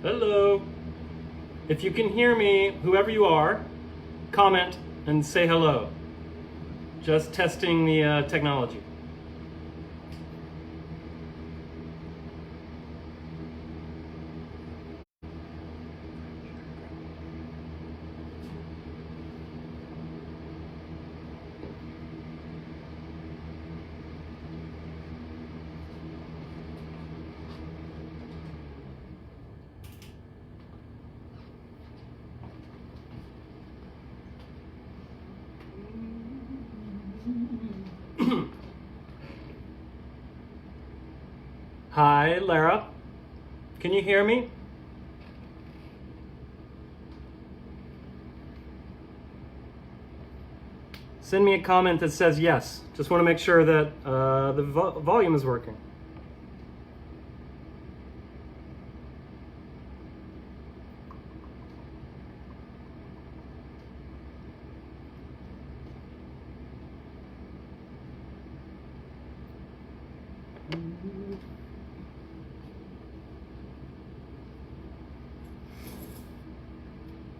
Hello. If you can hear me, whoever you are, comment and say hello. Just testing the technology. Hi, Lara. Can you hear me? Send me a comment that says yes. Just want to make sure that the volume is working.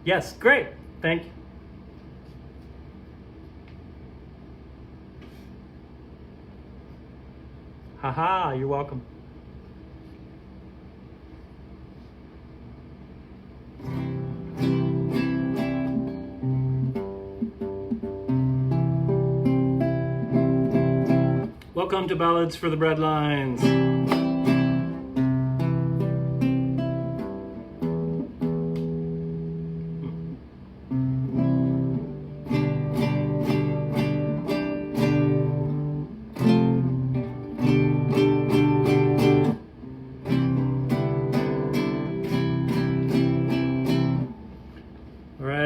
Yes, great. Thank you. Haha, you're welcome. Welcome to Ballads for the Breadlines.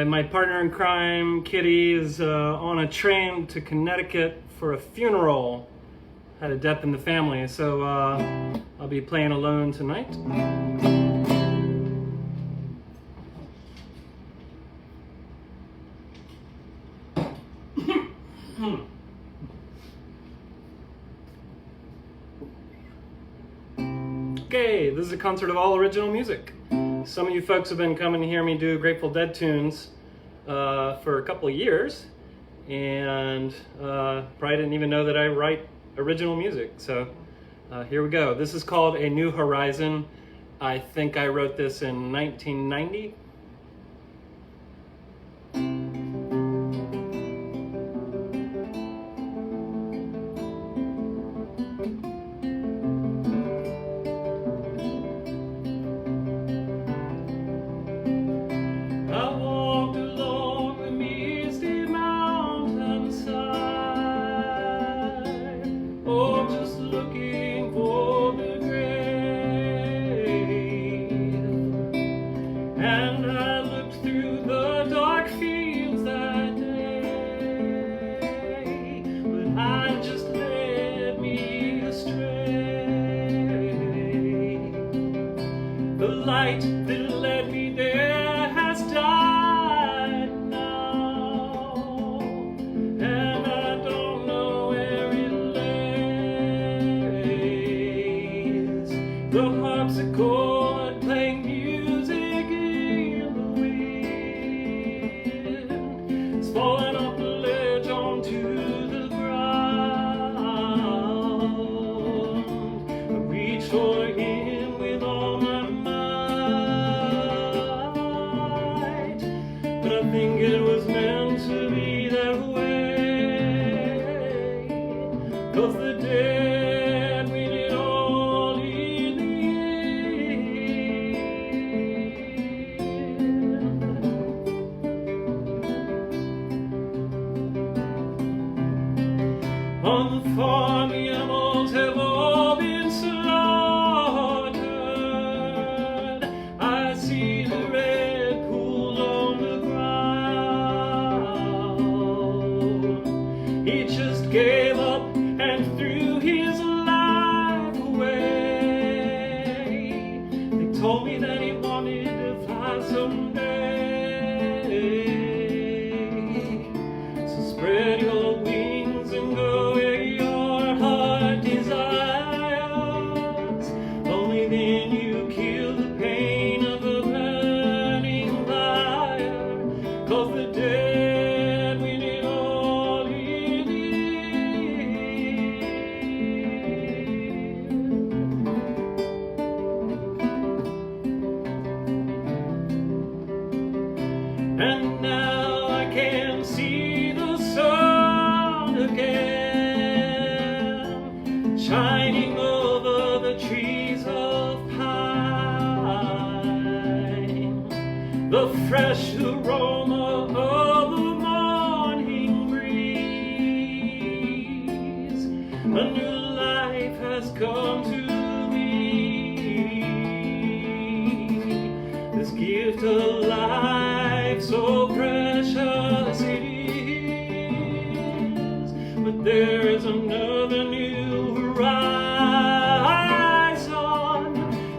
My partner in crime, Kitty, is on a train to Connecticut for a funeral. Had a death in the family, so I'll be playing alone tonight. Okay, this is a concert of all original music. Some of you folks have been coming to hear me do Grateful Dead tunes for a couple of years, and probably didn't even know that I write original music. So here we go. This is called A New Horizon. I think I wrote this in 1990. Light that led me there has died now, and I don't know where it lays. The harpsichord playing music in the wind, it's falling off the ledge onto the ground. I reach for him with all my I think it was meant to be that way, 'cause the dead win it all in the end. On the farm, the animals have all been slaughtered. I see the red pool on the ground. He just gave up and threw his life away. They told me that he wanted to fly someday. So spread your wings and go where your heart desires. Only then you kill the pain of the and now I can see the sun again, shining over the trees of pine, the fresh aroma of the morning breeze. A new life has come to gift of life, so precious it is. But there is another new horizon,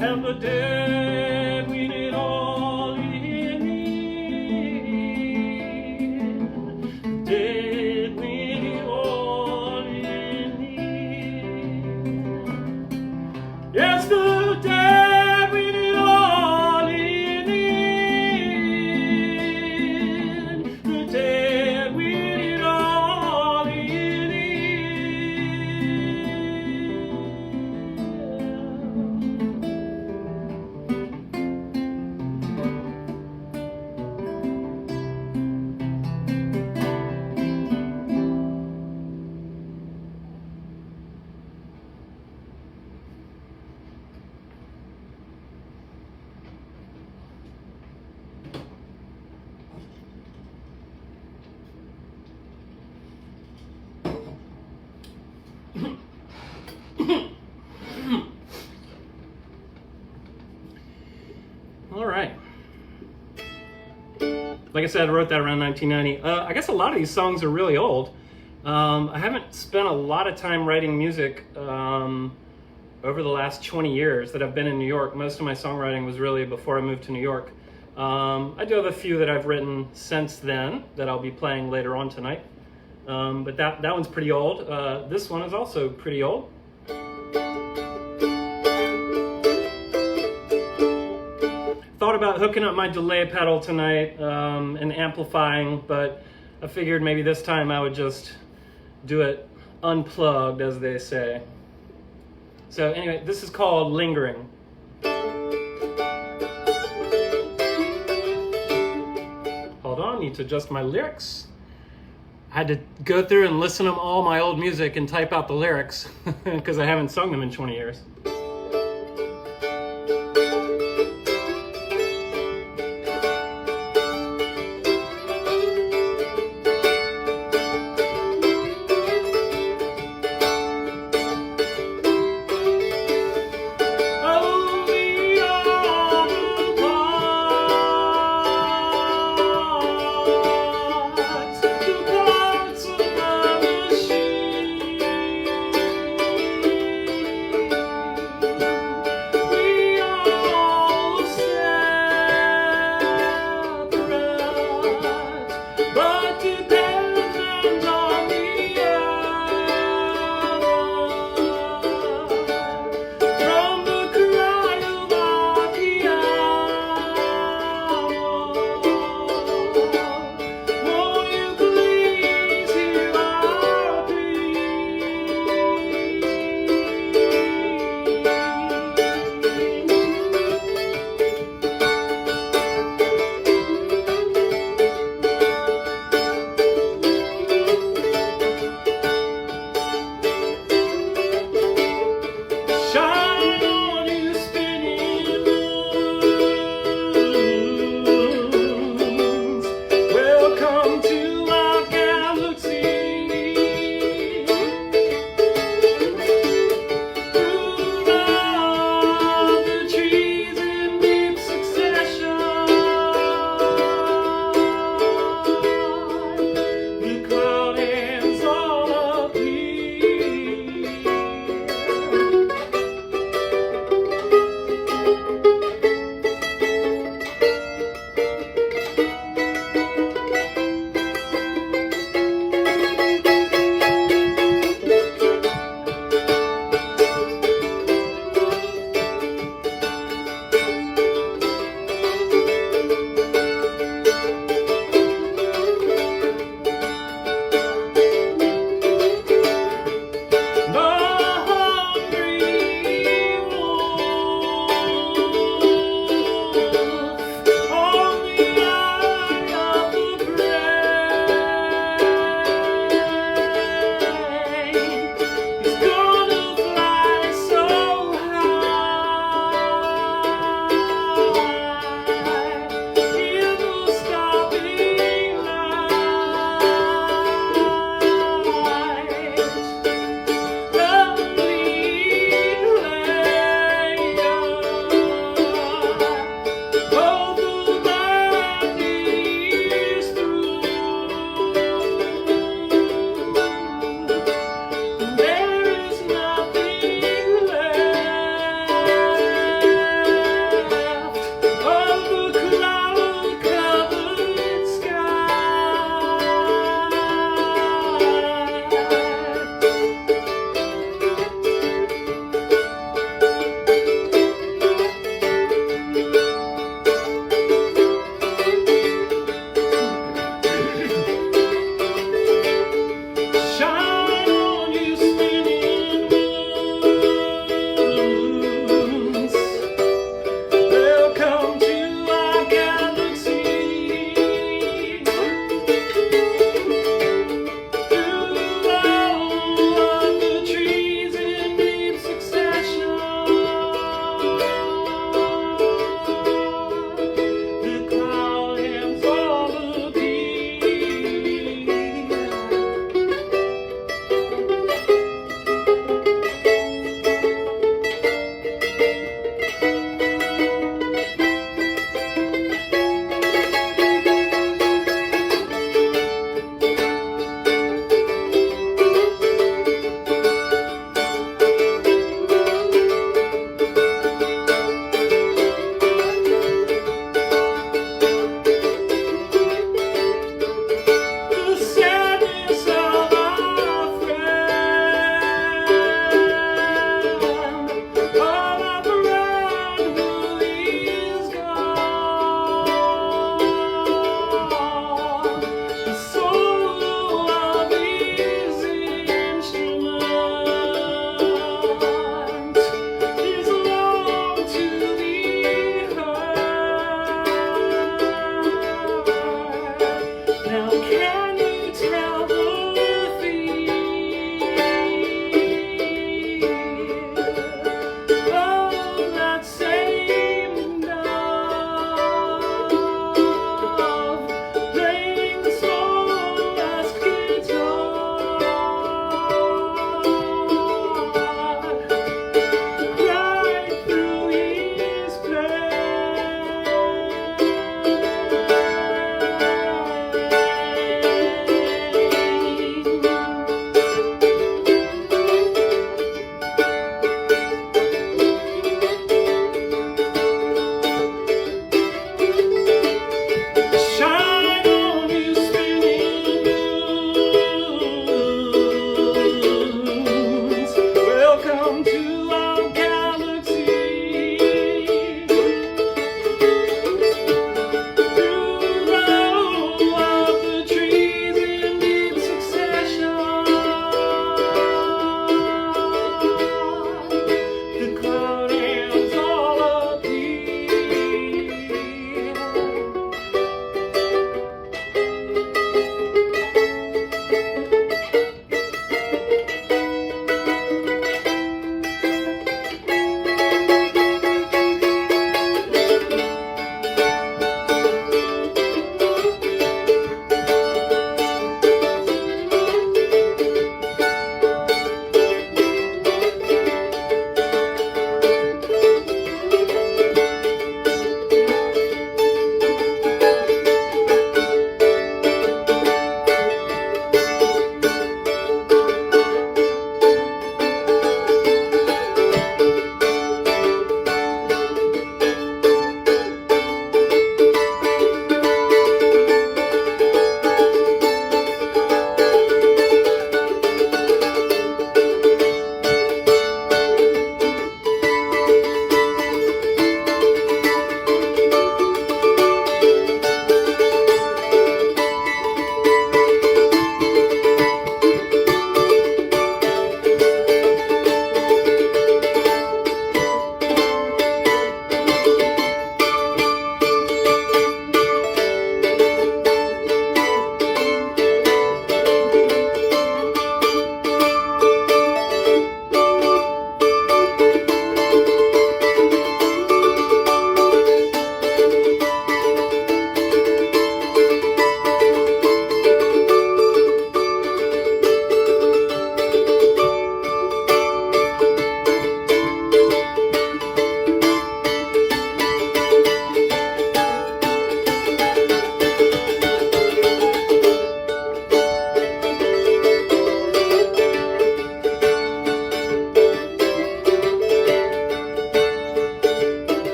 and the dead win it all in the dead win it all in the yes, the dead win it all in All right. Like I said, I wrote that around 1990. I guess a lot of these songs are really old. I haven't spent a lot of time writing music over the last 20 years that I've been in New York. Most of my songwriting was really before I moved to New York. I do have a few that I've written since then that I'll be playing later on tonight. But that one's pretty old. This one is also pretty old. Thought about hooking up my delay pedal tonight and amplifying, but I figured maybe this time I would just do it unplugged, as they say. So anyway, this is called Lingering. Hold on, need to adjust my lyrics. I had to go through and listen to all my old music and type out the lyrics because I haven't sung them in 20 years.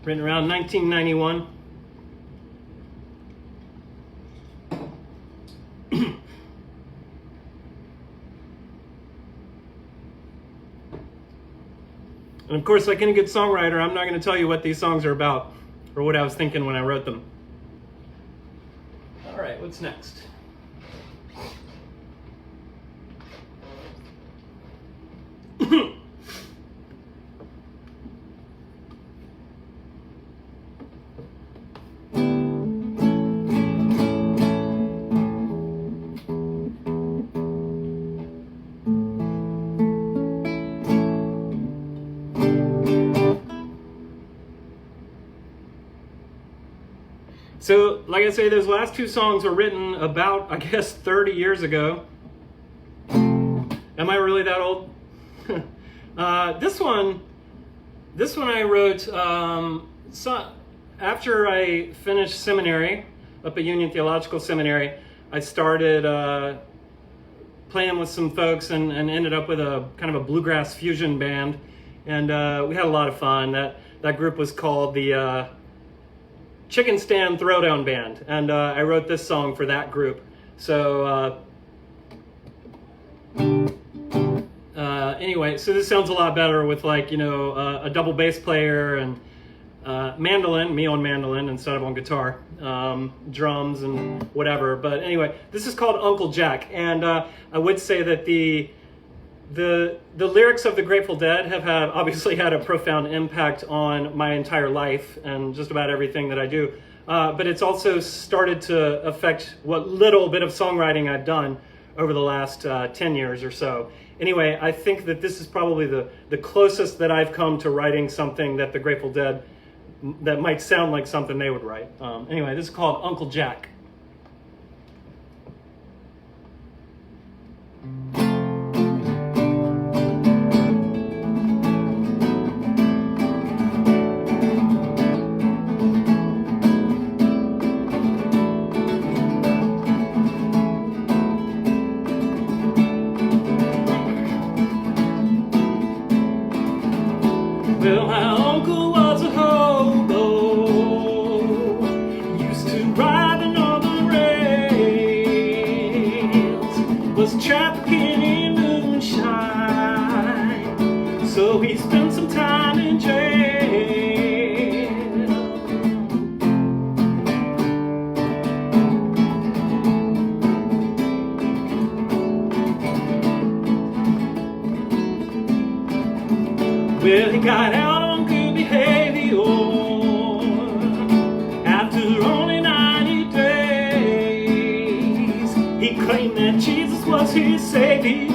written around 1991. And of course, like any good songwriter, I'm not going to tell you what these songs are about or what I was thinking when I wrote them. All right, what's next? So, like I say, those last two songs were written about, I guess, 30 years ago. Am I really that old? This one I wrote so after I finished seminary up at Union Theological Seminary. I started playing with some folks and ended up with a kind of a bluegrass fusion band, and we had a lot of fun. That group was called the Chicken Stand Throwdown Band, and I wrote this song for that group. So anyway, so this sounds a lot better with, like, you know, a double bass player and mandolin, me on mandolin instead of on guitar, drums and whatever. But anyway, this is called Uncle Jack, and I would say that the lyrics of the Grateful Dead have obviously had a profound impact on my entire life and just about everything that I do. But it's also started to affect what little bit of songwriting I've done over the last 10 years or so. Anyway, I think that this is probably the closest that I've come to writing something that the Grateful Dead, that might sound like something they would write. Anyway, this is called Uncle Jack. Well, my uncle was a hobo, used to ride the northern rails, was trafficking in moonshine, so he spent some time in jail. Well, he got out on good behavior after only 90 days. He claimed that Jesus was his savior.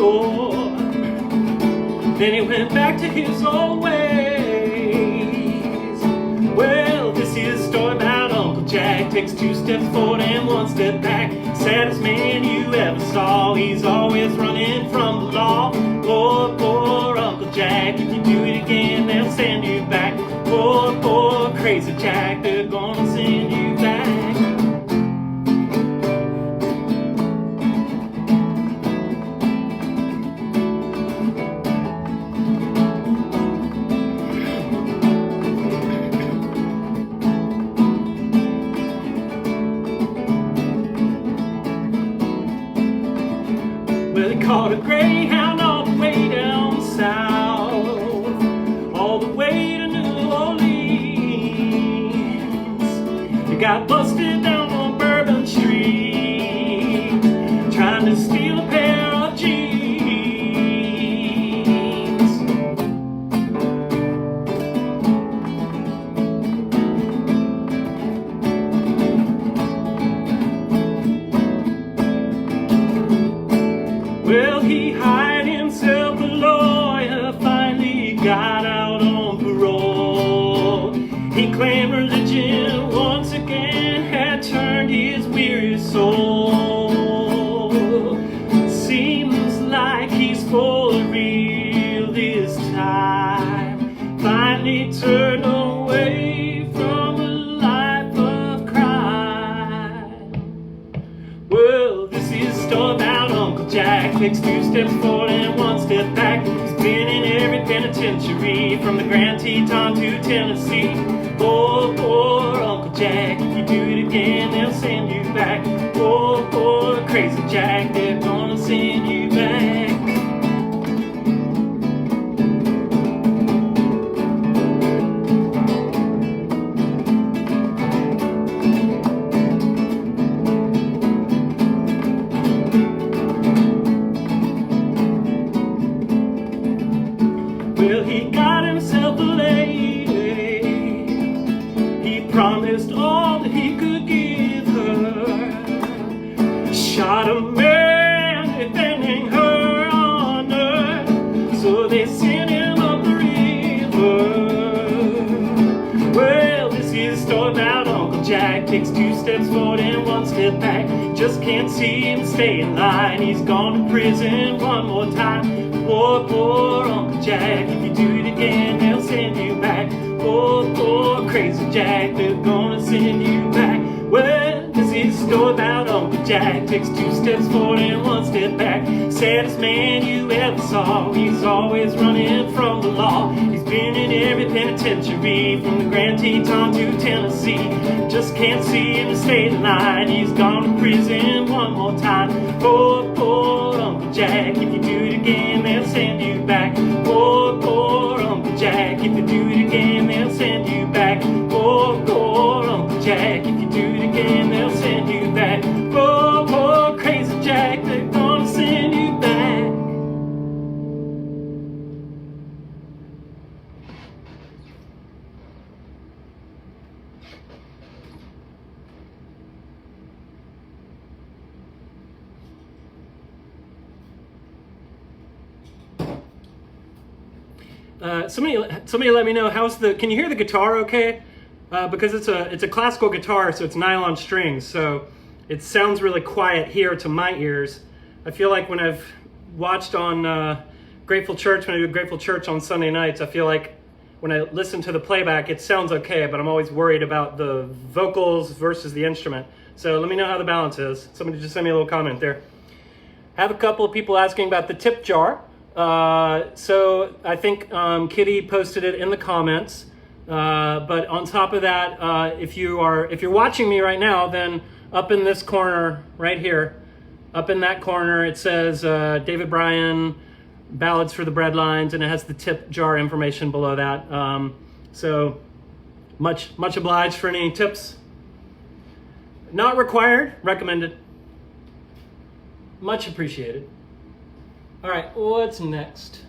Then he went back to his old ways. Well, this is a story about Uncle Jack. Takes 2 steps forward and 1 step back. Saddest man you ever saw. He's always running from the law. Poor, poor Uncle Jack. If you do it again, they'll send you back. Poor, poor crazy Jack. They're gonna send you back. Well, he caught a Greyhound all the way down south, all the way to New Orleans. He got busted down on Bourbon Street, trying to steal a pair of jeans. Well, he hired himself a lawyer, finally got out on parole. He claimed religion once again had turned his weary soul. Seems like he's for real this time. Finally turned away from a life of crime. Well, this is a story about Uncle Jack. takes 2 steps forward and 1 step back. He's been in every penitentiary, from the Grand Teton to Tennessee. Oh, poor Uncle Jack, if you do it again, they'll send you back. Oh, poor Crazy Jack, they're gonna send you back. Well, he got himself a lady. He promised all that he could give her. Shot a man defending her honor, so they sent him up the river. Well, this is a story about Uncle Jack. Takes 2 steps forward and 1 step back. Just can't see him stay in line. He's gone to prison one more time. Poor, poor Uncle Jack, if you do it again, they'll send you back. Poor, poor Crazy Jack, they're gonna send you back. Well, this is a story about Uncle Jack. Takes 2 steps forward and 1 step back. Saddest man you ever saw. He's always running from the law. He's been in every penitentiary, from the Grand Teton to Tennessee. Just can't see him stay in line. He's gone to prison one more time. Poor, poor Uncle Jack, if you do it again, they'll send you back. Poor, poor Uncle Jack, if you do it again, they'll send you back. Poor, poor Uncle Jack, if you do it again, they'll send you back. Poor, poor Crazy Jack, they're gonna send you back. Somebody let me know, can you hear the guitar okay? Because it's a classical guitar, so it's nylon strings, so it sounds really quiet here to my ears. I feel like when I've watched on Grateful Church, when I do Grateful Church on Sunday nights, I feel like when I listen to the playback, it sounds okay, but I'm always worried about the vocals versus the instrument. So let me know how the balance is. Somebody just send me a little comment there. I have a couple of people asking about the tip jar. So I think Kitty posted it in the comments. But on top of that, if you're watching me right now, then up in this corner right here, up in that corner, it says David Bryan, Ballads for the Breadlines, and it has the tip jar information below that. So much obliged for any tips. Not required, recommended. Much appreciated. All right, what's next?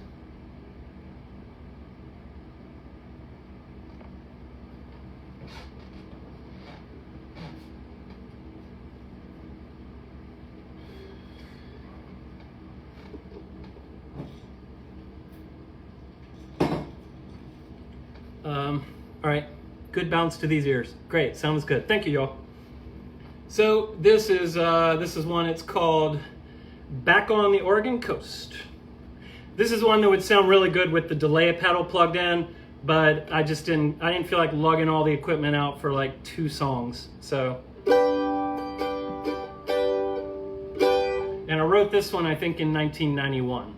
All right, good bounce to these ears. Great, sounds good. Thank you, y'all. So this is one. It's called "Back on the Oregon Coast." This is one that would sound really good with the delay pedal plugged in, but I didn't feel like lugging all the equipment out for like 2 songs. So, and I wrote this one I think in 1991.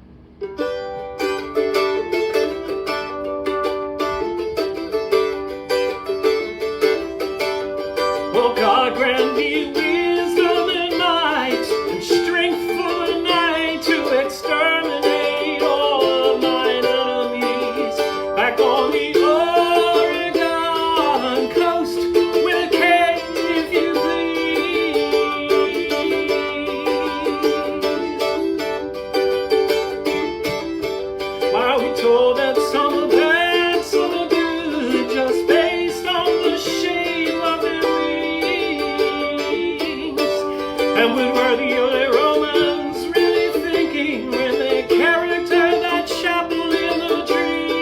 God grant me wisdom and might, and strength for the night to exterminate all of mine enemies. Back on the Oregon coast, with a K if you please. Why are we told that some are bad, some are good, just based on the shape of their and what were the early Romans really thinking when they characterized that chapel in the trees?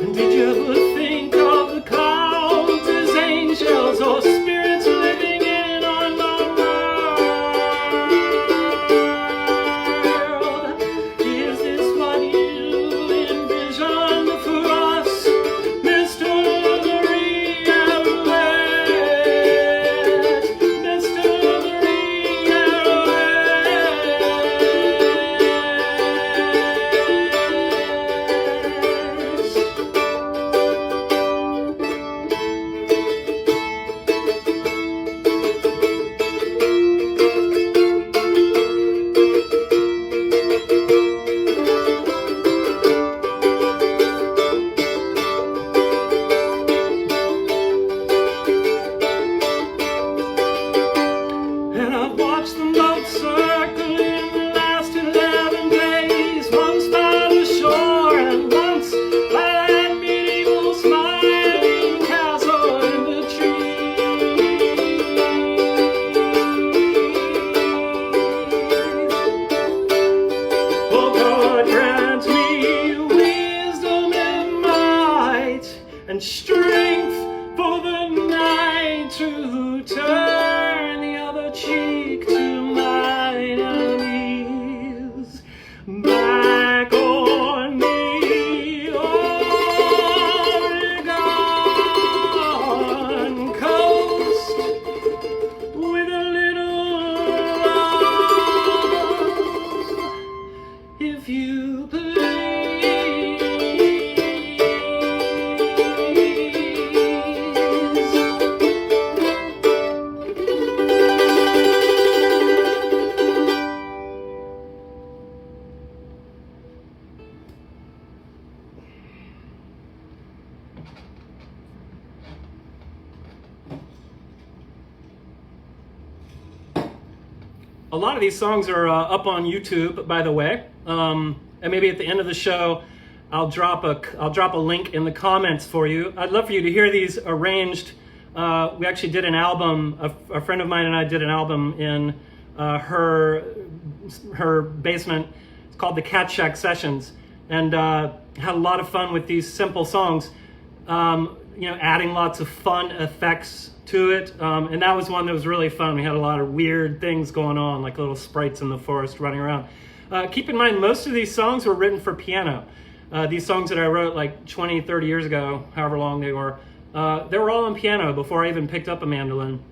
And did you ever think of the clouds as angels or spirits living in our A lot of these songs are up on YouTube, by the way, and maybe at the end of the show, I'll drop a link in the comments for you. I'd love for you to hear these arranged. We actually did an album. A friend of mine and I did an album in her basement. It's called the Cat Shack Sessions, and had a lot of fun with these simple songs. Adding lots of fun effects to it, and that was one that was really fun. We had a lot of weird things going on, like little sprites in the forest running around. Keep in mind, most of these songs were written for piano. These songs that I wrote like 20, 30 years ago, however long they were all on piano before I even picked up a mandolin.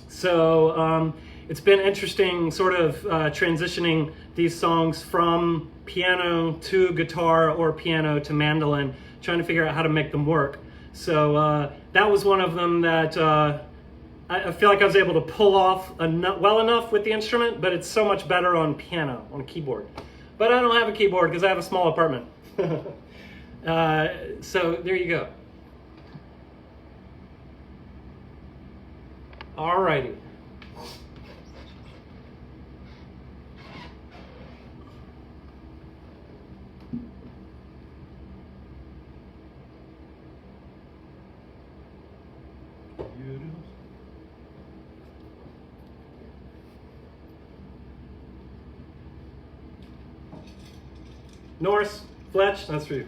So it's been interesting sort of transitioning these songs from piano to guitar or piano to mandolin, trying to figure out how to make them work. So that was one of them that I feel like I was able to pull off well enough with the instrument, but it's so much better on piano, on a keyboard. But I don't have a keyboard because I have a small apartment. So there you go. Alrighty. Norris, Fletch, that's for you.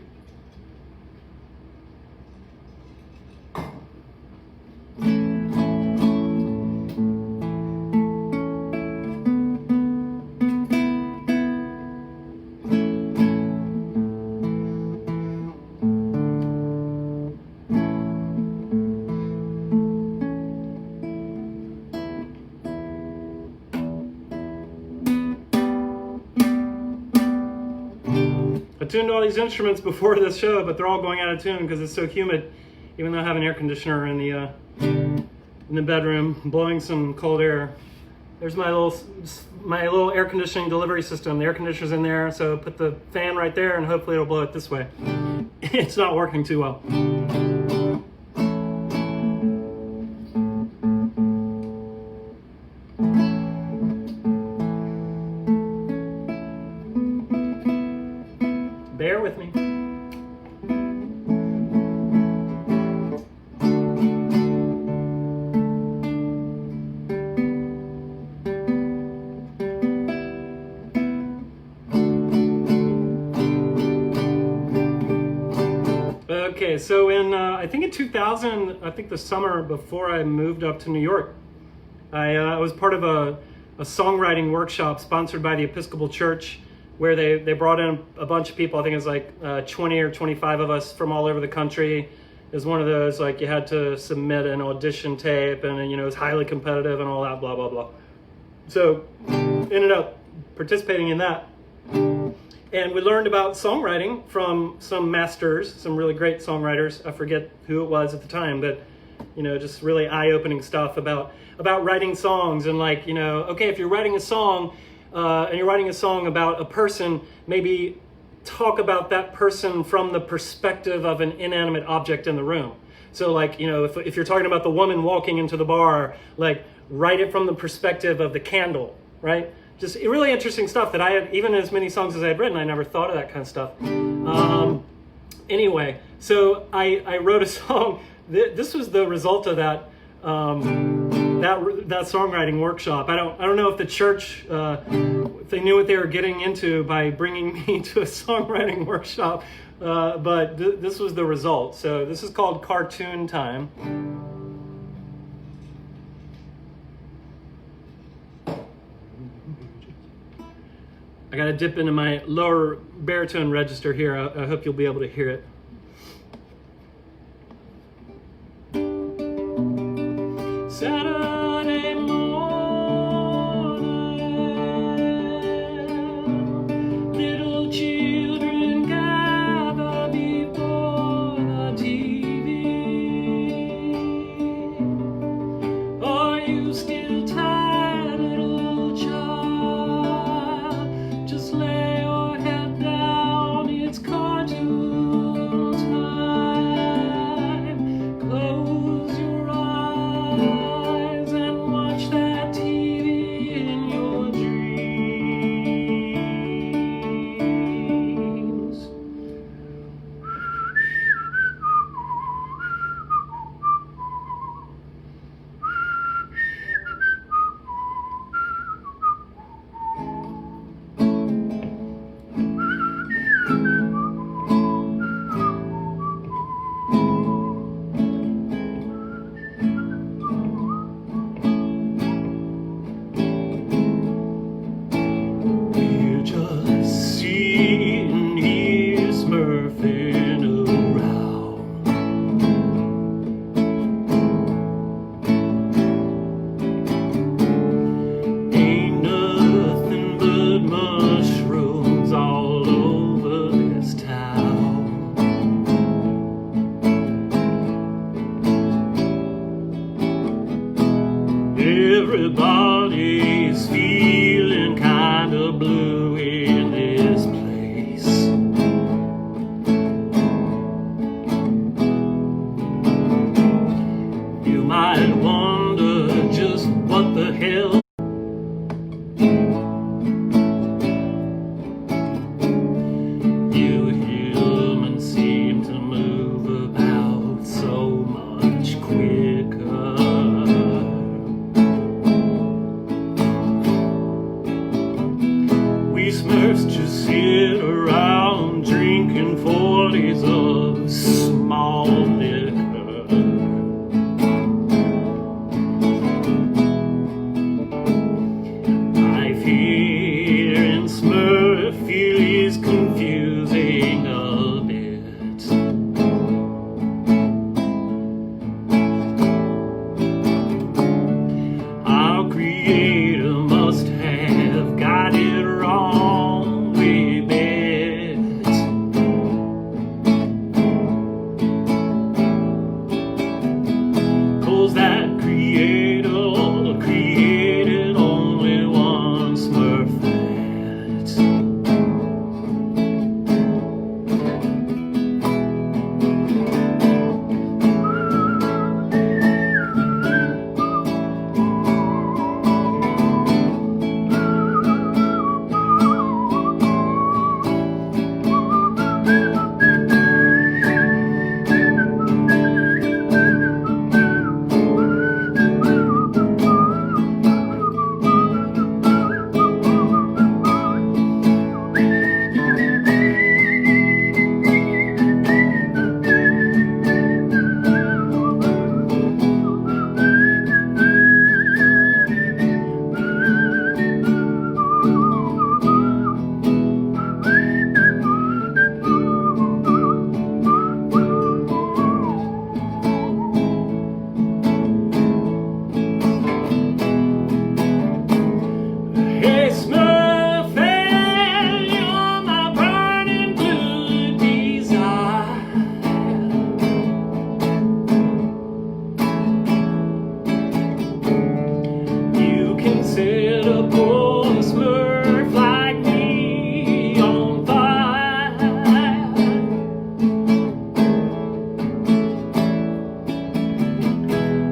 I tuned all these instruments before this show, but they're all going out of tune because it's so humid, even though I have an air conditioner in the bedroom, blowing some cold air. There's my little air conditioning delivery system. The air conditioner's in there, so put the fan right there and hopefully it'll blow it this way. It's not working too well. Bear with me. Okay, so I think in 2000, I think the summer before I moved up to New York, I was part of a songwriting workshop sponsored by the Episcopal Church, where they brought in a bunch of people. I think it was like 20 or 25 of us from all over the country. It was one of those, like, you had to submit an audition tape, and it was highly competitive and all that, blah, blah, blah. So ended up participating in that. And we learned about songwriting from some masters, some really great songwriters. I forget who it was at the time, but just really eye-opening stuff about writing songs. And like, okay, if you're writing a song, and you're writing a song about a person, maybe talk about that person from the perspective of an inanimate object in the room. So like, if you're talking about the woman walking into the bar, like, write it from the perspective of the candle, right? Just really interesting stuff that I had, even as many songs as I had written, I never thought of that kind of stuff. Anyway, so I wrote a song. This was the result of that that songwriting workshop. I don't know if the church, if they knew what they were getting into by bringing me to a songwriting workshop, but this was the result. So this is called Cartoon Time. I gotta dip into my lower baritone register here. I hope you'll be able to hear it. Saturday morning, little children gather before the TV. Are you still tired, little child? Just lay your head down, it's cartoon set a poor smurf like me on fire.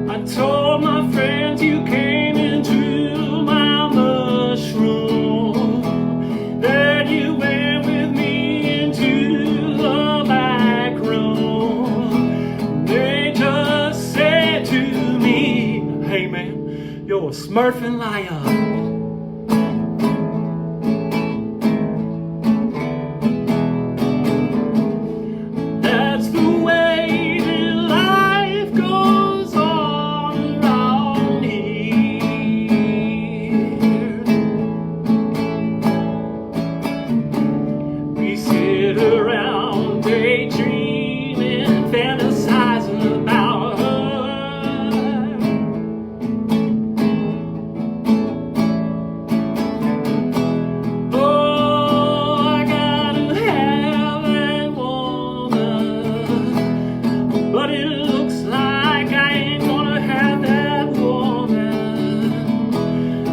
I told my friends you came into my mushroom, that you went with me into the back room. They just said to me, hey man, you're a smurfing liar. That's the way that life goes on around here. We sit around daydreaming, fantasizing about her. Oh, I gotta have that woman, but it looks like I ain't gonna have that woman.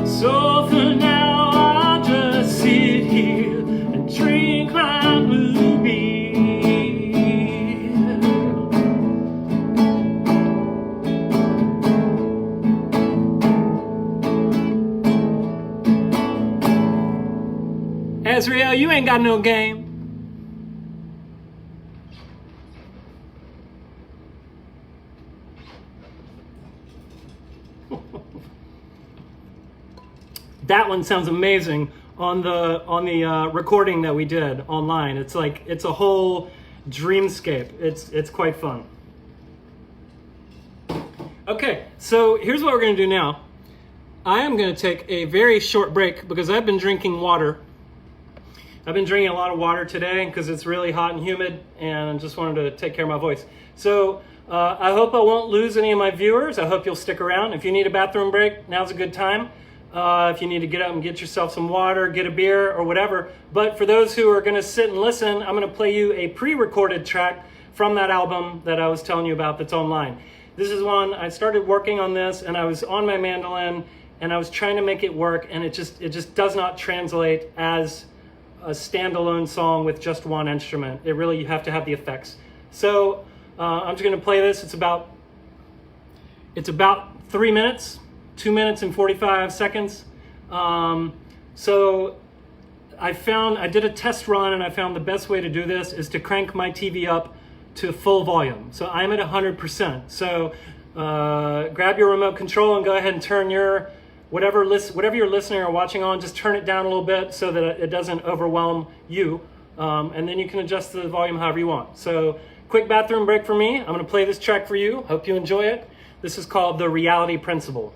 So for now, I'll just sit here and drink my blue beer. Azrael, you ain't got no game. That one sounds amazing on the recording that we did online. It's like it's a whole dreamscape. It's quite fun. Okay, so here's what we're gonna do now. I am gonna take a very short break because I've been drinking water. I've been drinking a lot of water today because it's really hot and humid, and I just wanted to take care of my voice. So I hope I won't lose any of my viewers. I hope you'll stick around. If you need a bathroom break, now's a good time. If you need to get up and get yourself some water, get a beer or whatever. But for those who are going to sit and listen, I'm going to play you a pre-recorded track from that album that I was telling you about that's online. This is one, I started working on this and I was on my mandolin and I was trying to make it work, and it just does not translate as a standalone song with just one instrument. It really, you have to have the effects. So I'm just going to play this. It's about 3 minutes, 2 minutes and 45 seconds. So I did a test run and I found the best way to do this is to crank my TV up to full volume. So I'm at 100%. So grab your remote control and go ahead and turn your whatever you're listening or watching on, just turn it down a little bit so that it doesn't overwhelm you. And then you can adjust the volume however you want. So quick bathroom break for me. I'm going to play this track for you. Hope you enjoy it. This is called The Reality Principle.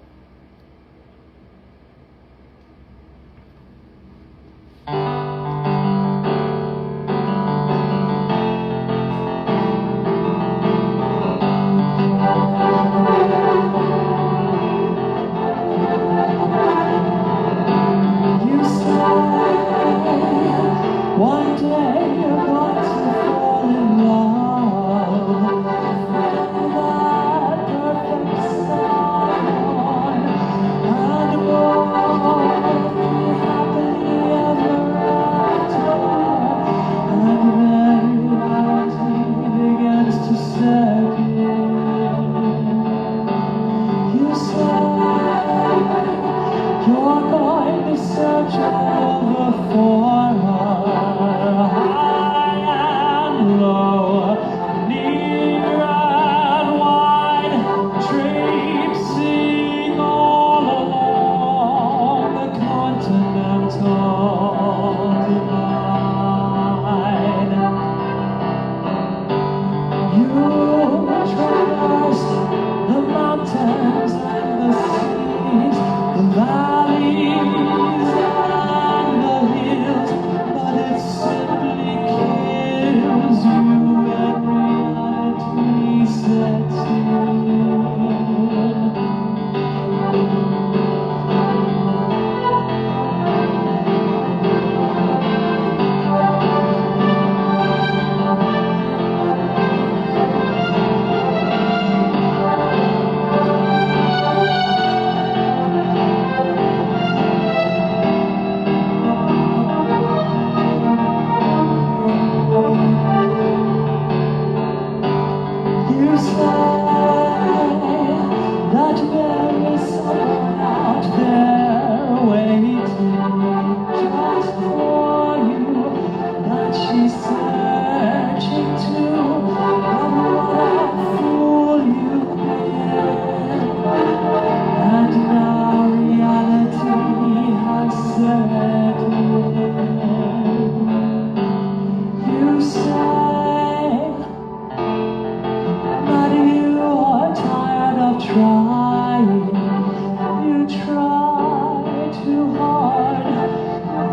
too hard.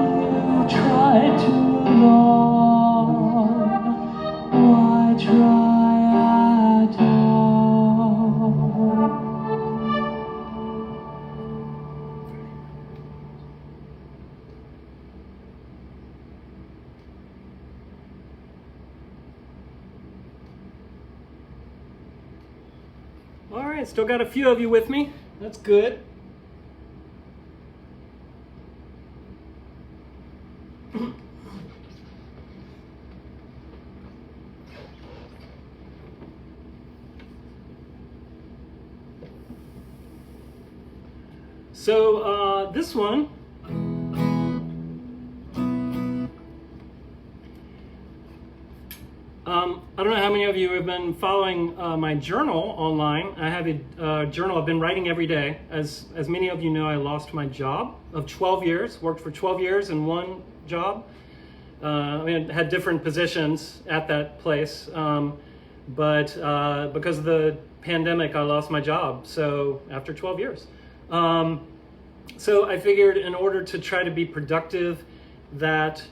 You tried too long. Why try at all? All right, still got a few of you with me. That's good. So this one, I don't know how many of you have been following my journal online. I have a journal I've been writing every day. As many of you know, I lost my job of 12 years, worked for 12 years in one job. I had different positions at that place, but because of the pandemic, I lost my job. So after 12 years. So I figured in order to try to be productive that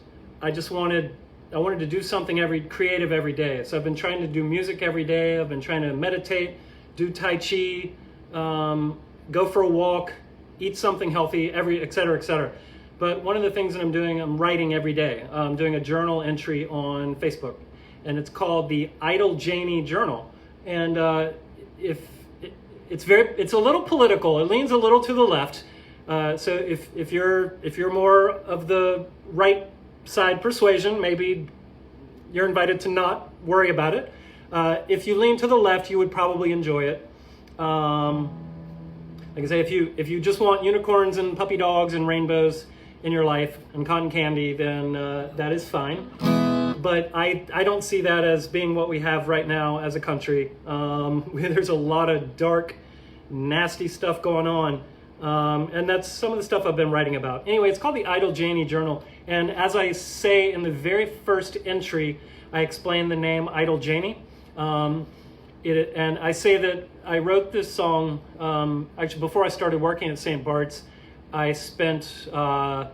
I wanted to do something creative every day. So I've been trying to do music every day. I've been trying to meditate, do Tai Chi, go for a walk, eat something healthy, et cetera, et cetera. But one of the things that I'm doing, I'm writing every day. I'm doing a journal entry on Facebook, and it's called the Idle Janie Journal. And it's a little political. It leans a little to the left. So if you're more of the right side persuasion, maybe you're invited to not worry about it. If you lean to the left, you would probably enjoy it. Like I say, if you just want unicorns and puppy dogs and rainbows in your life and cotton candy, then that is fine. But I don't see that as being what we have right now as a country. There's a lot of dark, nasty stuff going on. And that's some of the stuff I've been writing about. Anyway, it's called the Idle Janie Journal. And as I say in the very first entry, I explain the name Idle Janie. And I say that I wrote this song, actually before I started working at St. Bart's. I spent, 5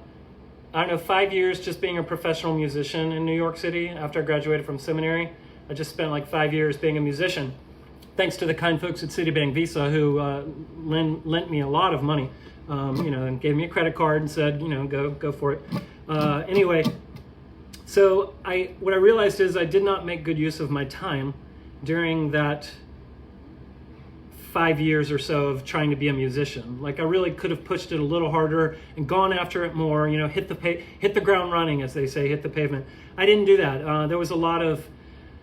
years just being a professional musician in New York City after I graduated from seminary. I just spent like 5 years being a musician. Thanks to the kind folks at Citibank Visa who lent me a lot of money, and gave me a credit card and said, go for it. Anyway, so what I realized is I did not make good use of my time during that 5 years or so of trying to be a musician. Like I really could have pushed it a little harder and gone after it more, hit the ground running, as they say, hit the pavement. I didn't do that. There was a lot of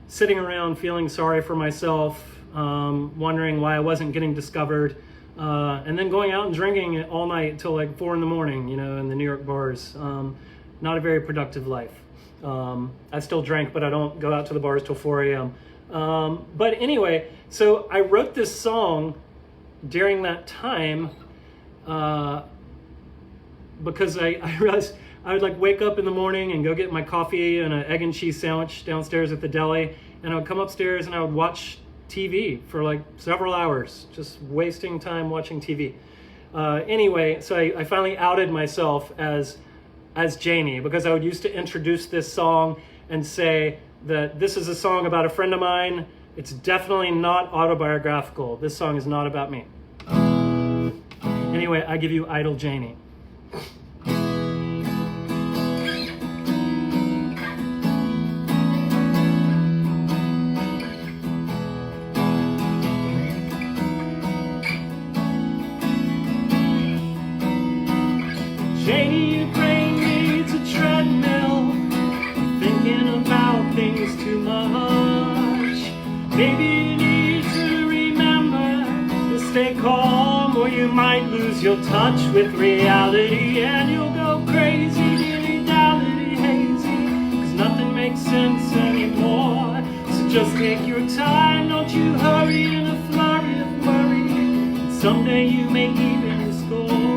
sitting around feeling sorry for myself, wondering why I wasn't getting discovered, and then going out and drinking all night till like 4 a.m, in the New York bars. Not a very productive life. I still drank, but I don't go out to the bars till 4 a.m. But anyway, so I wrote this song during that time because I realized I would wake up in the morning and go get my coffee and an egg and cheese sandwich downstairs at the deli, and I would come upstairs and I would watch TV for several hours, just wasting time watching TV. Anyway, so I finally outed myself as Janie, because I would used to introduce this song and say that this is a song about a friend of mine. It's definitely not autobiographical. This song is not about me. Anyway, I give you Idle Janie. Janie, your brain needs a treadmill. You're thinking about things too much. Maybe you need to remember to stay calm, or you might lose your touch with reality, and you'll go crazy, dilly-dally, hazy, 'cause nothing makes sense anymore. So just take your time, don't you hurry in a flurry of worry, and someday you may even score.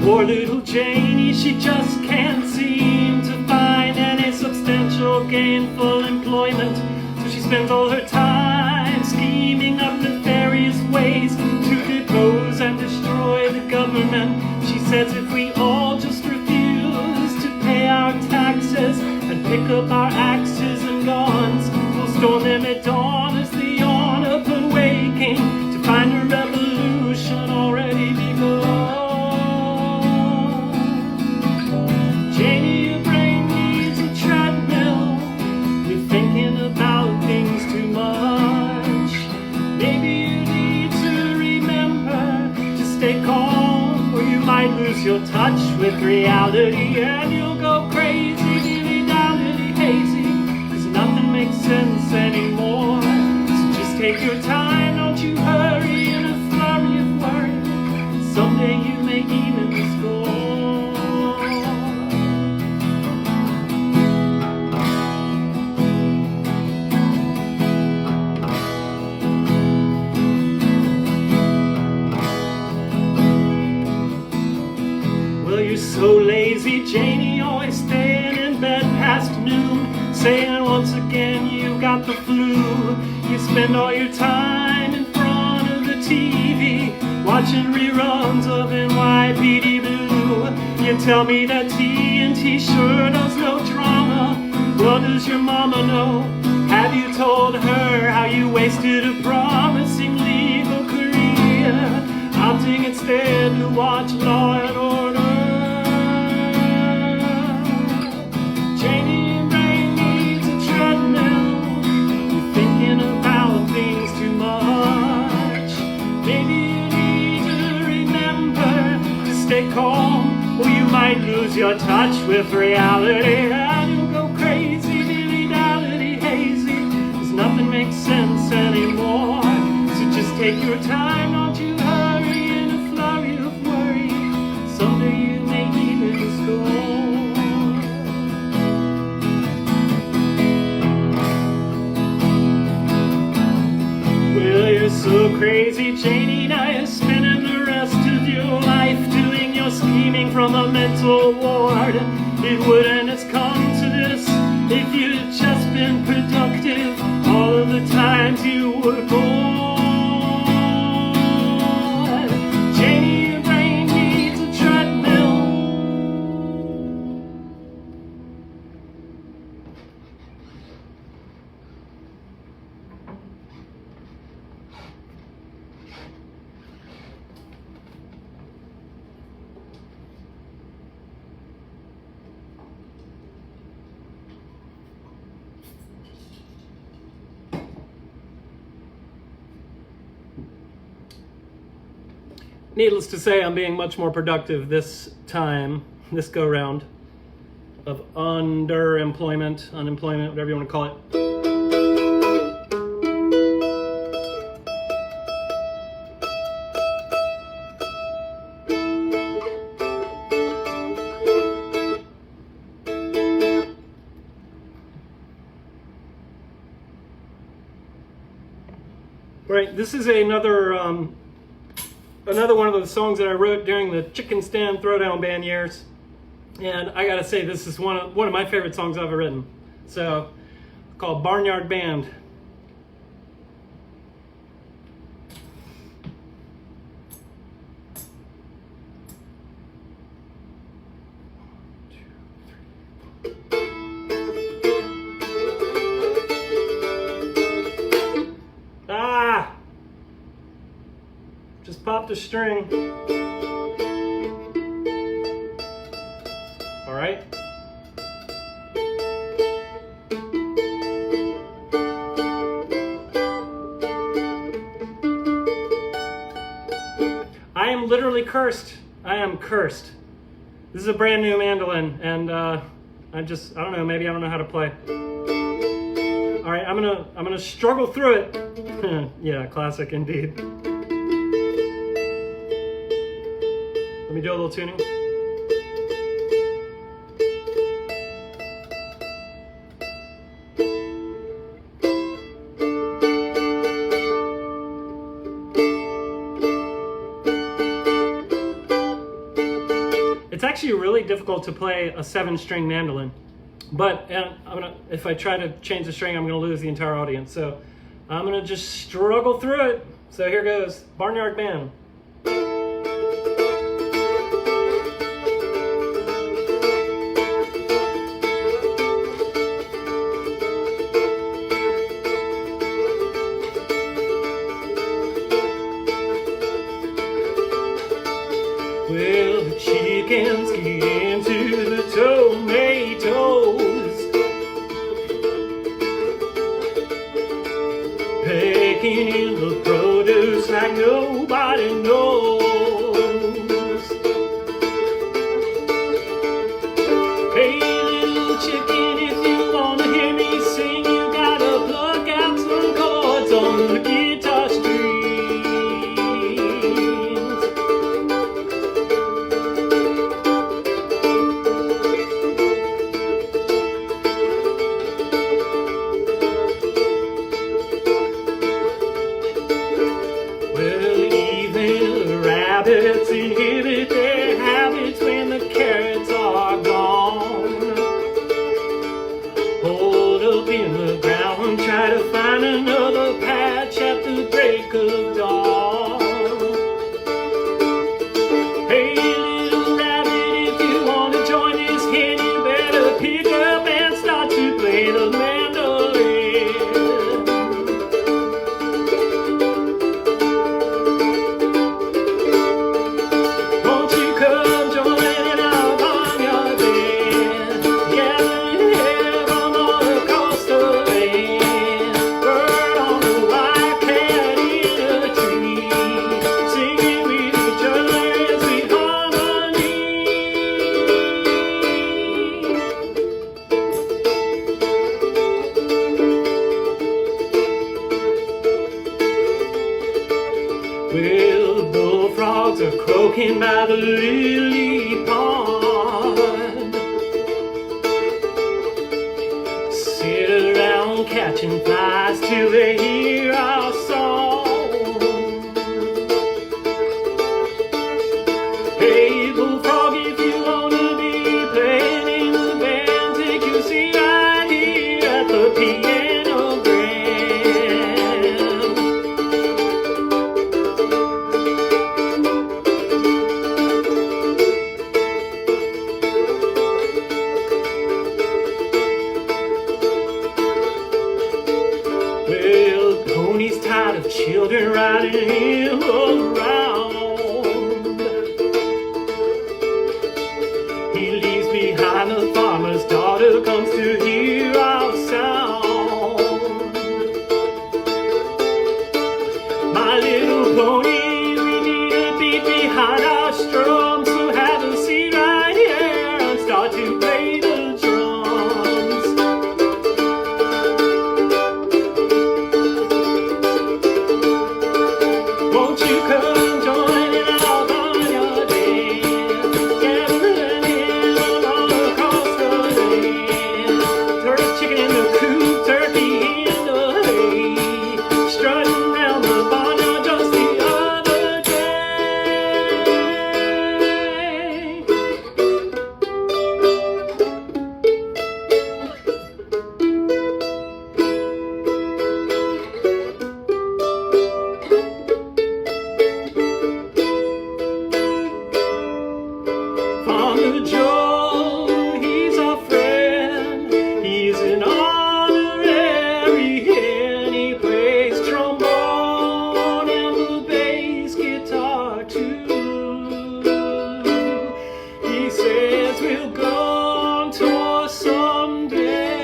Poor little Jane. She just can't seem to find any substantial gainful employment, so she spends all her time scheming up nefarious ways to depose and destroy the government. She says if we all just refuse to pay our taxes and pick up our axes and guns, we'll storm them at dawn as the yawn upon waking to find a revolution already begun. Janie, your brain needs a treadmill. You're thinking about things too much. Maybe you need to remember to stay calm, or you might lose your touch with reality and you'll go crazy, dilly dally hazy, 'cause nothing makes sense anymore. So just take your time, don't you hurry in a flurry of worry. Someday you may even score. Well, you're so lazy, Janie, always staying in bed past noon, saying once again you got the flu. You spend all your time in front of the TV, watching reruns of NYPD Blue. You tell me that TNT sure does no drama. Well, does your mama know? Have you told her how you wasted a promising legal career, opting instead to watch Law and Order? Janie, your brain needs a treadmill. You're thinking about things too much. Maybe you need to remember to stay calm, or you might lose your touch with reality and you'll go crazy, dilly-dally hazy, 'cause nothing makes sense anymore. So just take your time, don't you hurry in a flurry of worry. Someday you may even score. Well, you're so crazy, Janie, now you're spending the rest of your life doing your scheming from a mental ward. It wouldn't have come to this if you'd just been productive all of the times you were born. Janie, your brain needs a treadmill. Needless to say, I'm being much more productive this time, this go round, of underemployment, unemployment, whatever you want to call it. Right, this is another one of those songs that I wrote during the Chicken Stand Throwdown band years, and I gotta say this is one of my favorite songs I've ever written. So, called Barnyard Band. Just popped a string. All right. I am literally cursed. I am cursed. This is a brand new mandolin, and I don't know, maybe I don't know how to play. All right, I'm gonna struggle through it. Yeah, classic indeed. Let me do a little tuning. It's actually really difficult to play a 7-string mandolin. But if I try to change the string, I'm gonna lose the entire audience. So I'm gonna just struggle through it. So here goes, Barnyard Band. Well, the chickens get into the tomatoes, pecking in the produce like nobody knows. Hey, little chicken, if you want to hear me sing, you gotta pluck out some chords on the guitar strings. Rabbits inhibit their habits when the carrots are gone. Hold up in the ground, try to find another patch at the break of dawn. Hey, little rabbit, if you want to join this hen, you better pick up and start to play the mandolin. Well, the bullfrogs are croaking by the lily pond, sit around catching flies till they hear our song. Hey, bullfrog, if you want to be playing in the band, take your seat right here at the piano grand. Well, pony's tired of children riding him around. He leaves behind the farmer's daughter, comes to hear our sound. My little pony, we need a beat behind our strum, so have a seat right here and start to play the drums. Won't you come join in our barnyard band, gathering in all across the land. Turkey chicken in the coop, turkey in the hay, strutting round the barnyard just the other day. Farmer Joe, he's our friend. He's an honorary hen. He plays trombone and the bass guitar too. He says we'll go on tour someday,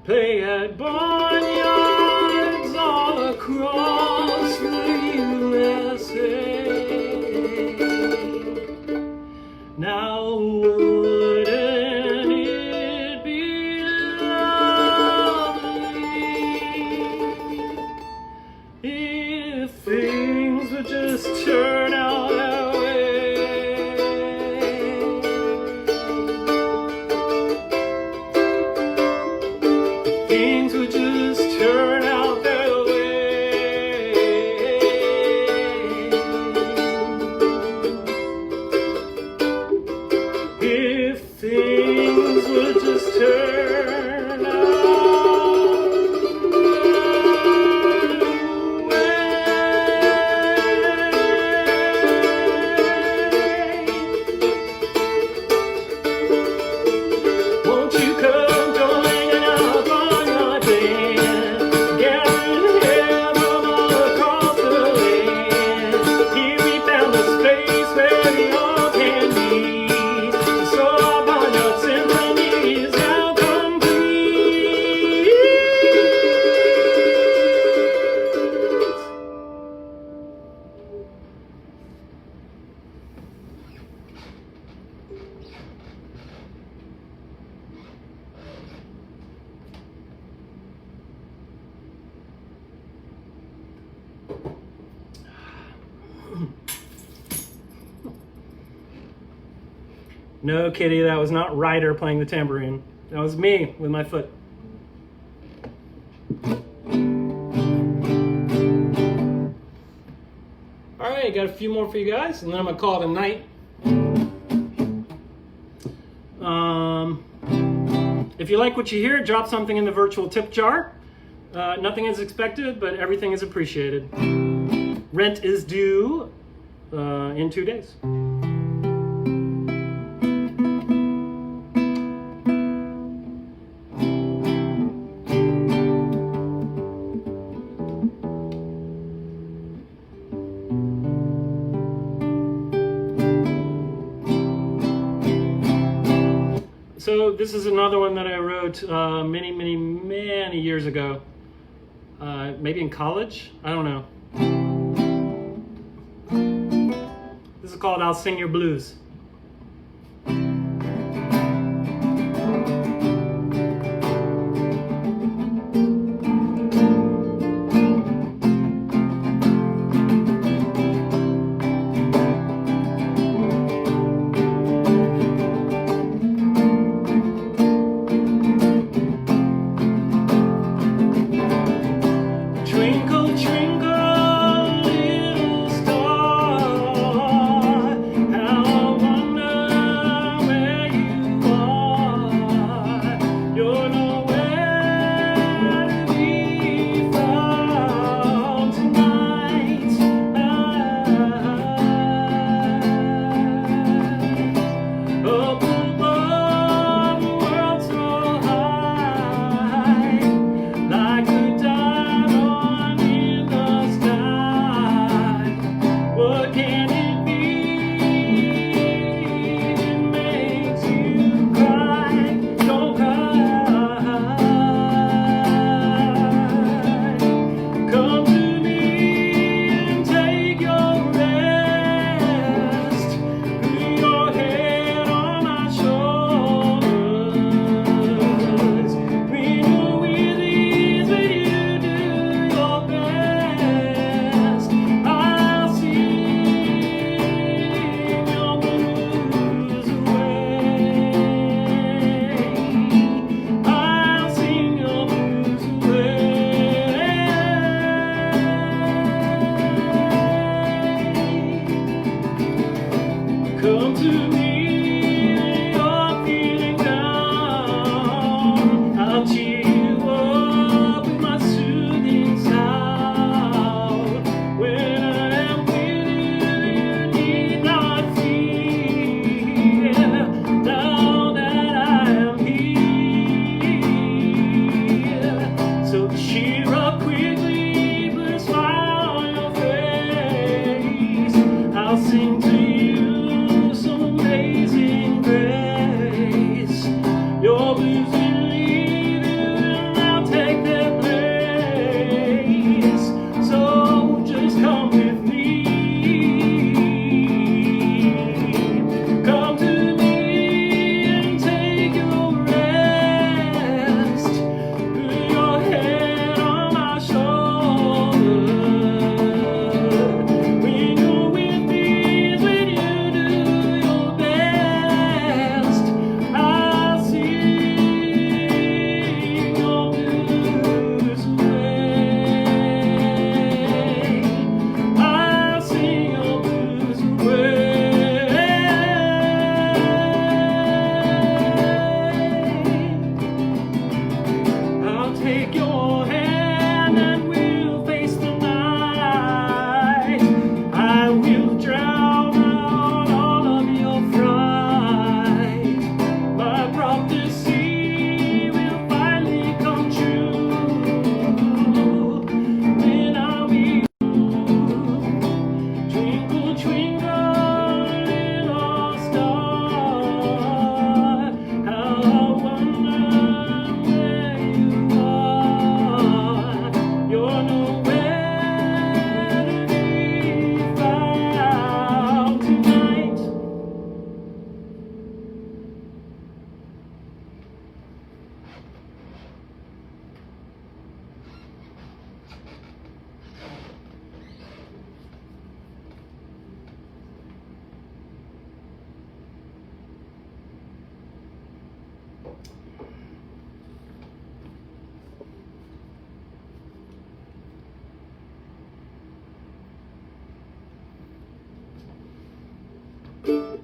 play at barnyards all across the USA. Now wouldn't it be lovely if things would just turn out that way? If things would just turn out that way. things would just turn out won't you come join up on my band, gathering here from all across the land. Here we found a space where we all can meet, so our barnyard symphony is now complete. No, Kitty, that was not Ryder playing the tambourine. That was me with my foot. All right, got a few more for you guys, and then I'm gonna call it a night. If you like what you hear, drop something in the virtual tip jar. Nothing is expected, but everything is appreciated. Rent is due in 2 days. So this is another one that I wrote many years ago. Maybe in college? I don't know. This is called I'll Sing Your Blues. Twinkle, twinkle, little star, how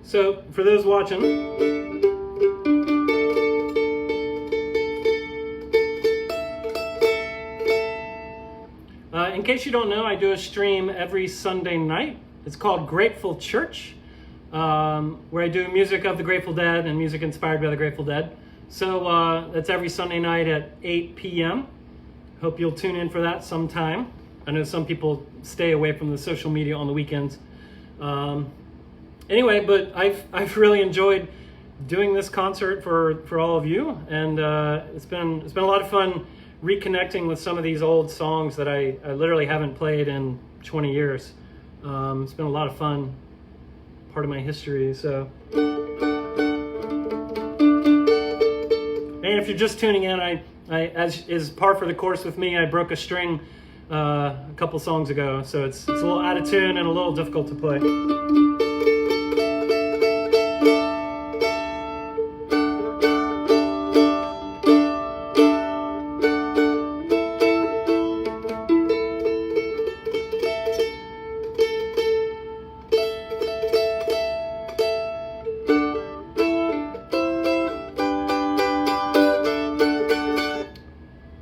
So for those watching, in case you don't know, I do a stream every Sunday night. It's called Grateful Church, where I do music of the Grateful Dead and music inspired by the Grateful Dead. So that's every Sunday night at 8 p.m. Hope you'll tune in for that sometime. I know some people stay away from the social media on the weekends. Anyway, but I've really enjoyed doing this concert for all of you, and it's been a lot of fun reconnecting with some of these old songs that I literally haven't played in 20 years. It's been a lot of fun, part of my history. So, and if you're just tuning in, I as is par for the course with me, I broke a string a couple songs ago, so it's a little out of tune and a little difficult to play.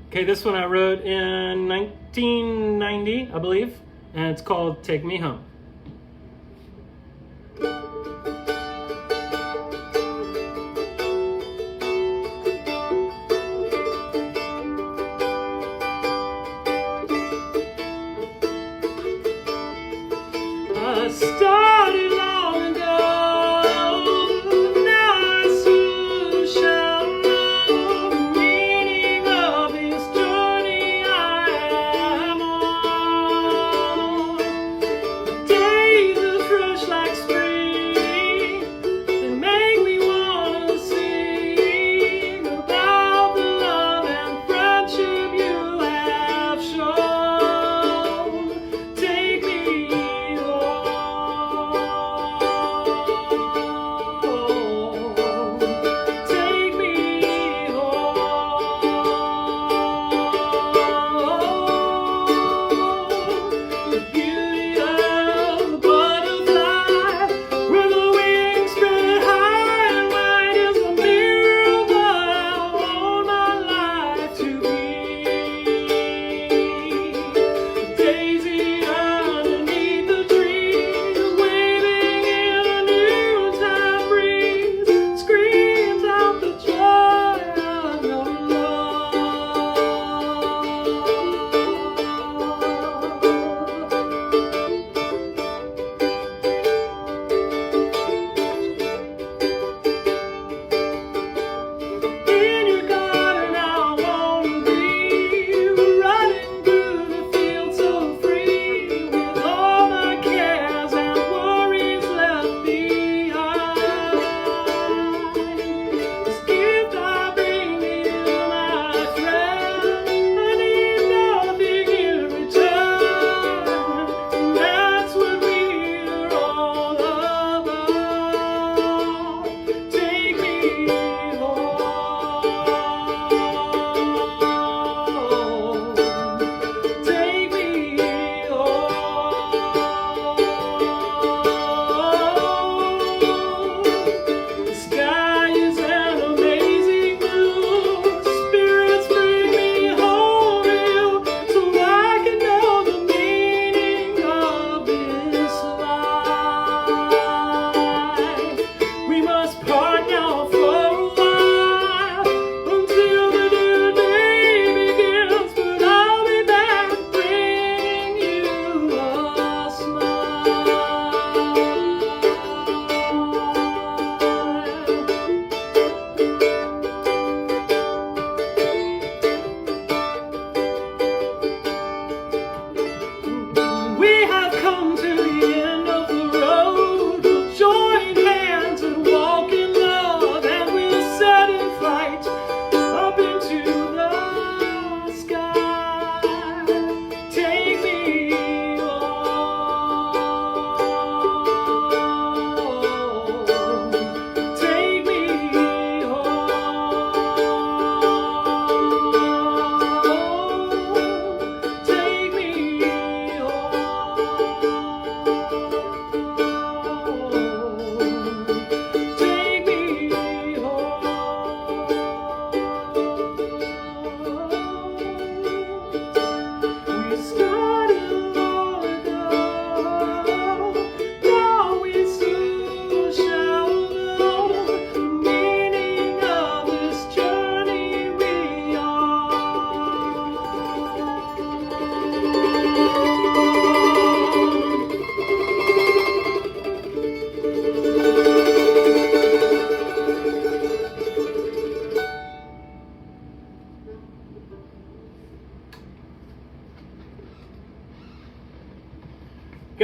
Okay, this one I wrote in 1990, I believe, and it's called Take Me Home. I started long ago, now I soon shall know the meaning of this journey I am on.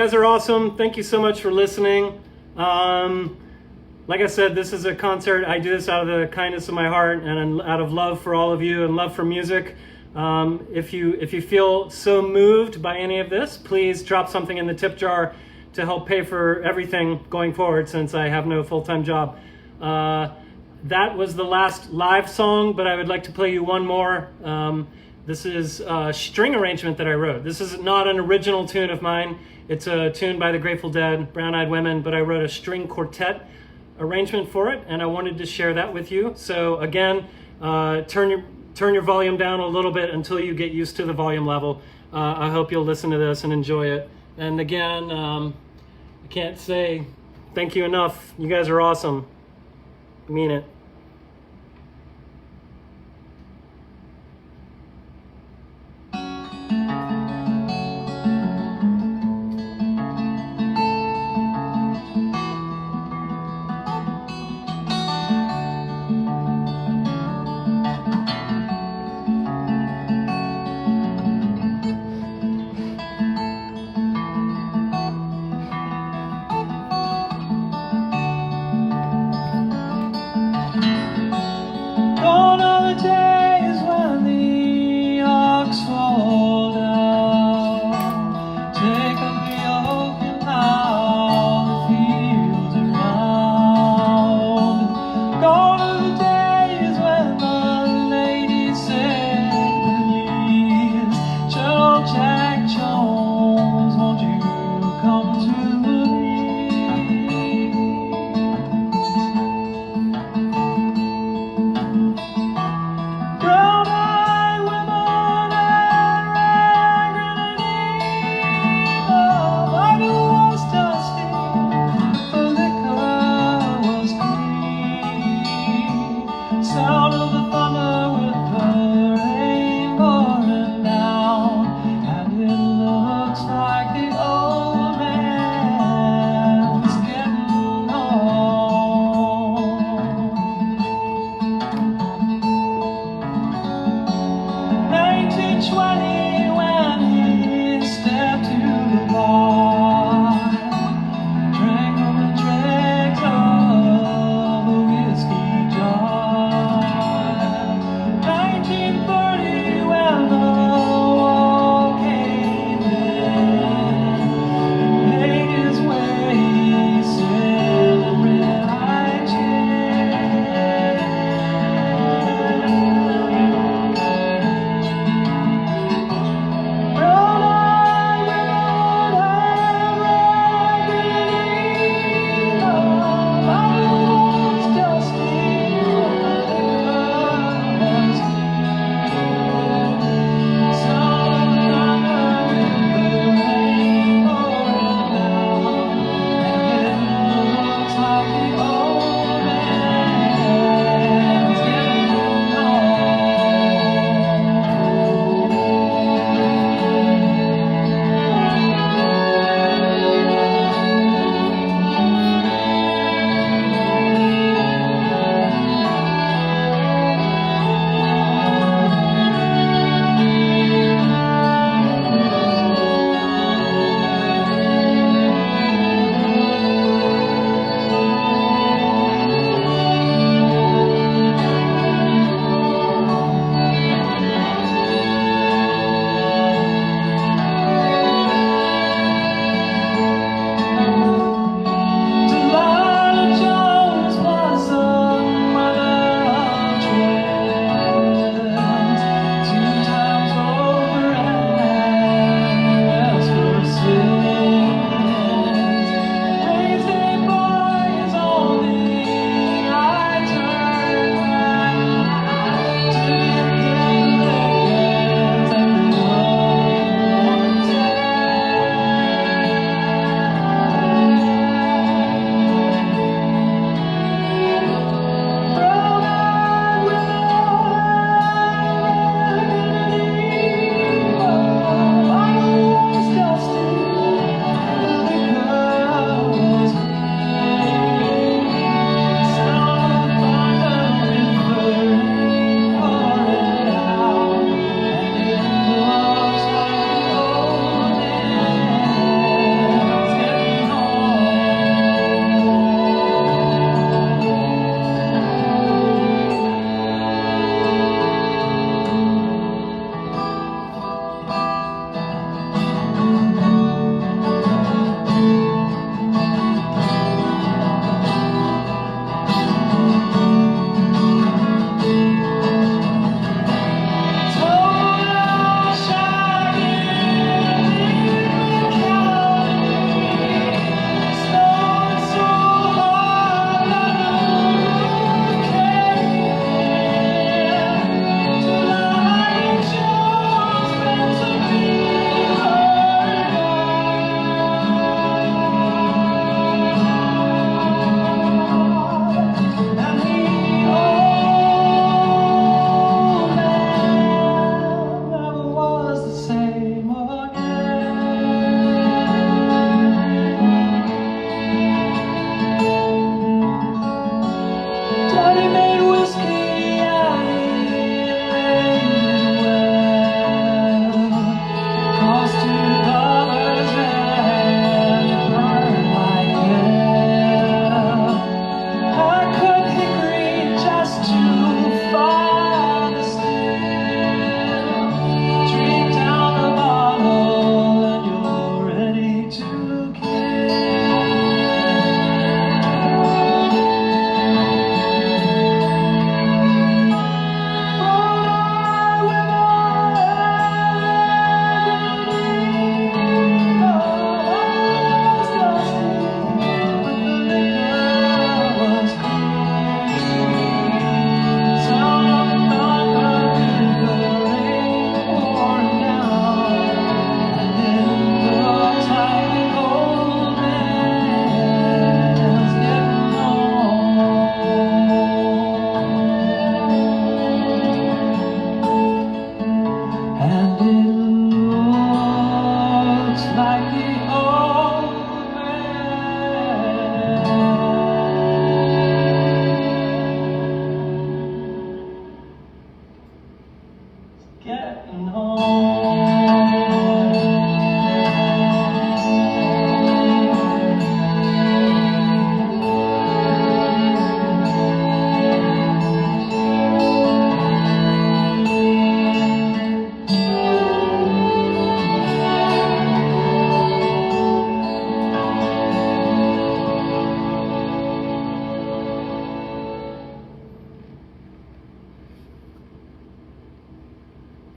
You guys are awesome. Thank you so much for listening. Like I said, this is a concert. I do this out of the kindness of my heart and out of love for all of you and love for music. If you feel so moved by any of this, please drop something in the tip jar to help pay for everything going forward, since I have no full-time job. That was the last live song, but I would like to play you one more. This is a string arrangement that I wrote. This is not an original tune of mine. It's a tune by the Grateful Dead, Brown Eyed Women, but I wrote a string quartet arrangement for it, and I wanted to share that with you. So again, turn your volume down a little bit until you get used to the volume level. I hope you'll listen to this and enjoy it. And again, I can't say thank you enough. You guys are awesome. I mean it.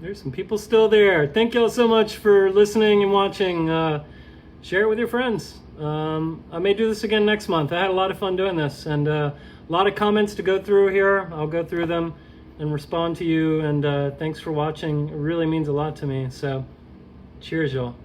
There's some people still there. Thank y'all so much for listening and watching. Share it with your friends. I may do this again next month. I had a lot of fun doing this, and a lot of comments to go through here. I'll go through them and respond to you, and thanks for watching. It really means a lot to me. So cheers, y'all.